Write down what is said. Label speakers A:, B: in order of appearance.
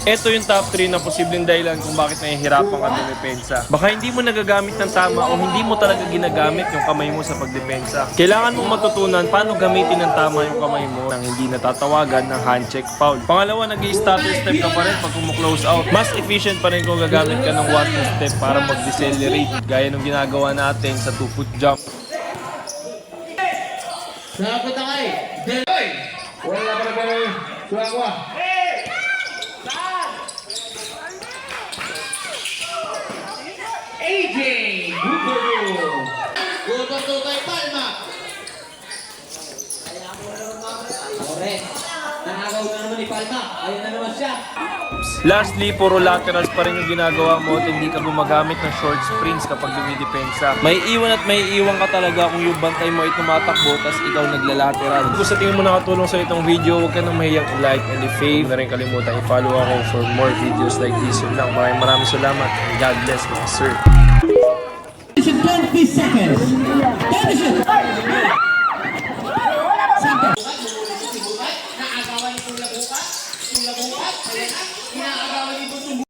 A: Ito yung top 3 na posibleng dahilan kung bakit nahihirapan ka dumepensa. Baka hindi mo nagagamit ng tama o hindi mo talaga ginagamit yung kamay mo sa pagdepensa. Kailangan mong matutunan paano gamitin ng tama yung kamay mo nang hindi natatawagan ng hand check foul. Pangalawa, nag-i-stutter step ka pa rin pag close out. Mas efficient pa rin kung gagamit ka ng 1-2 step para mag-decelerate gaya ng ginagawa natin sa 2-foot jump.
B: Sabi na kayo. Wala pa na suwa. AJ Guto. Guto kay Palma. Correct. Nakagaw na naman ni Palma. Ayun na naman siya.
A: Lastly, puro laterals pa rin yung ginagawa mo at hindi ka gumagamit ng short sprints kapag dumidepensa. May iwan at may iwan ka talaga kung yung bantay mo ay tumatakbo tapos ikaw naglalateral. Kung sa tingin mo nakatulong sa itong video, huwag ka nang mahiyang like and i-fave. Huwag na rin kalimutan i-follow ako for more videos like this. Yun lang. Maraming salamat and God bless mga sir.
C: 20 seconds.